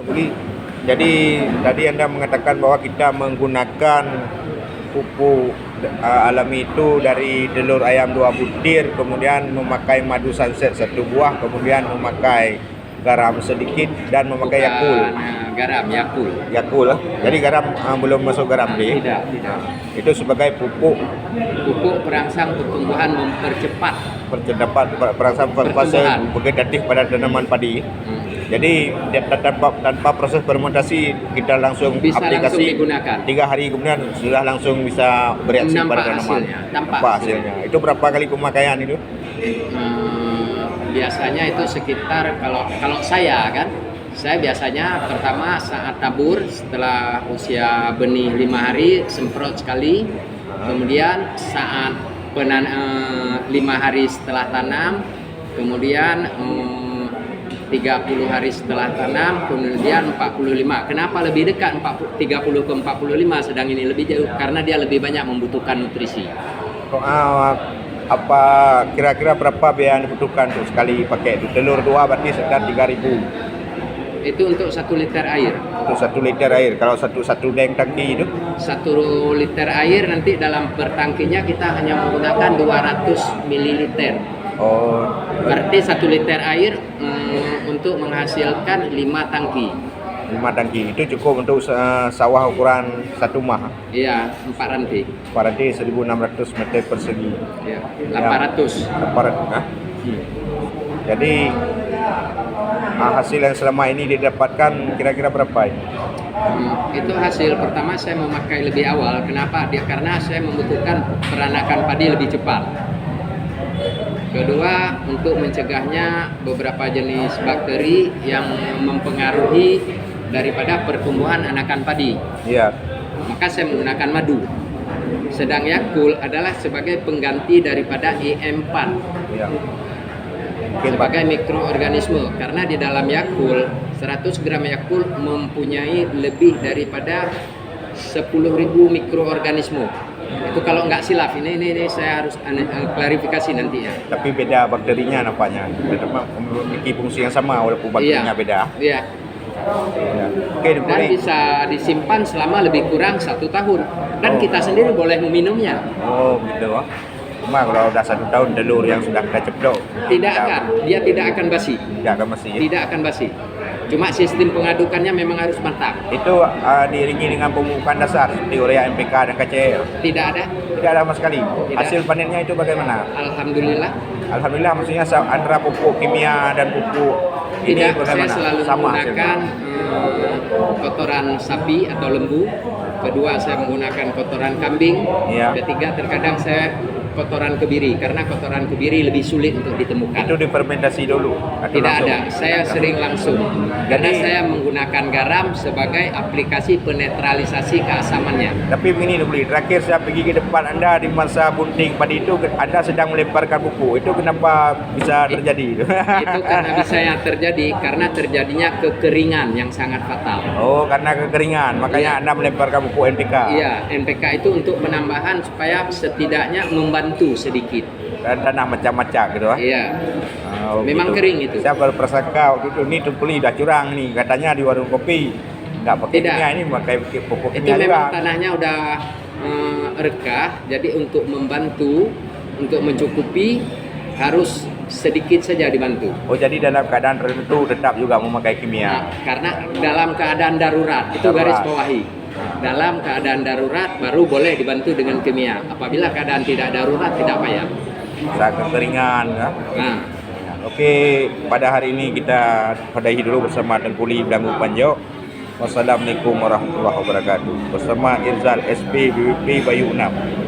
Tuli. Jadi tadi Anda mengatakan bahwa kita menggunakan pupuk alami itu dari telur ayam 2 butir, kemudian memakai madu sunset 1 buah, kemudian memakai garam sedikit dan memakai Yakult. Garam Yakult. Yakult lah. Jadi garam belum masuk garam deh. Tidak. Itu sebagai pupuk Perangsang pertumbuhan mempercepat perangsang fase vegetatif pada tanaman padi. Jadi tanpa proses fermentasi kita langsung bisa aplikasi langsung digunakan. 3 hari kemudian sudah langsung bisa bereaksi pada tanaman. Nampak hasilnya. Itu berapa kali pemakaian itu? Biasanya itu sekitar kalau saya biasanya pertama saat tabur setelah usia benih 5 hari semprot sekali, kemudian saat 5 hari setelah tanam, kemudian 30 hari setelah tanam, kemudian 45. Kenapa lebih dekat 30 ke 45 sedang ini lebih jauh? Karena dia lebih banyak membutuhkan nutrisi. Apa kira-kira berapa biaya yang dibutuhkan untuk sekali pakai itu? Telur 2 berarti sekitar 3.000. Itu untuk 1 liter air. Untuk 1 liter air. Kalau satu deng tangki itu? 1 liter air nanti dalam per tangkinya kita hanya menggunakan 200 ml. Oh. Berarti 1 liter air untuk menghasilkan 5 tangki. 5 tangki itu cukup untuk sawah ukuran 1 mah. Iya, 4 ranting. 4 ranting 1.600 meter persegi. Iya, 800. Jadi hasil yang selama ini didapatkan kira-kira berapa ini? Itu hasil pertama saya memakai lebih awal. Kenapa? Karena saya membutuhkan peranakan padi lebih cepat. Kedua, untuk mencegahnya beberapa jenis bakteri yang mempengaruhi daripada pertumbuhan anakan padi. Iya. Maka saya menggunakan madu. Sedang Yakult adalah sebagai pengganti daripada EM4. Iya. Sebagai mikroorganisme, karena di dalam Yakult 100 gram Yakult mempunyai lebih daripada 10.000 mikroorganisme. Itu kalau nggak silap, ini saya harus klarifikasi nanti ya. Tapi beda bakterinya nampaknya. Memiliki fungsi yang sama walaupun bakterinya beda. Iya. Ya. Oke, Dan bisa disimpan selama lebih kurang 1 tahun. Dan kita sendiri boleh meminumnya. Oh gitu. Cuma kalau udah 1 tahun telur yang sudah kita ceplok, dia tidak akan basi. Tidak akan basi. Tidak akan basi. Cuma sistem pengadukannya memang harus mantap. Itu diiringi dengan pemupukan dasar seperti urea, NPK dan KCL. Tidak ada sama sekali. Hasil panennya itu bagaimana? Alhamdulillah. Alhamdulillah, maksudnya antara pupuk kimia dan pupuk ini bagaimana? Saya selalu menggunakan kotoran sapi atau lembu. Kedua, saya menggunakan kotoran kambing. Iya. Ketiga, terkadang saya kotoran kebiri, karena kotoran kebiri lebih sulit untuk ditemukan. Itu difermentasi dulu? Tidak langsung? Ada, saya sering langsung. Karena saya menggunakan garam sebagai aplikasi penetralisasi keasamannya. Tapi begini dulu, terakhir saya pergi ke depan Anda di masa bunting padi itu, Anda sedang melemparkan pupuk. Itu kenapa bisa terjadi? Itu karena bisa terjadi karena terjadinya kekeringan yang sangat fatal. Oh, karena kekeringan, makanya Anda melemparkan pupuk NPK. Iya, NPK itu untuk penambahan supaya setidaknya membantu sedikit. Dan tanah macam-macam gitu. Iya. Memang gitu. Kering itu. Saya baru prasangka waktu itu ini Tuli udah curang nih, katanya di warung kopi nggak pakai kimia, ini pakai pupuk kimia. Itu memang tanahnya udah rekah, jadi untuk membantu, untuk mencukupi harus sedikit saja dibantu. Oh, jadi dalam keadaan tertentu tetap juga memakai kimia. Karena dalam keadaan darurat, itu garis bawahi. Dalam keadaan darurat baru boleh dibantu dengan kimia. Apabila keadaan tidak darurat tidak payah. Saat kekeringan ya. Oke, pada hari ini kita padahi dulu bersama Tengkuli Belanggu Panjau. Wassalamualaikum warahmatullahi wabarakatuh. Bersama Irzal SP BWP Bayu 6.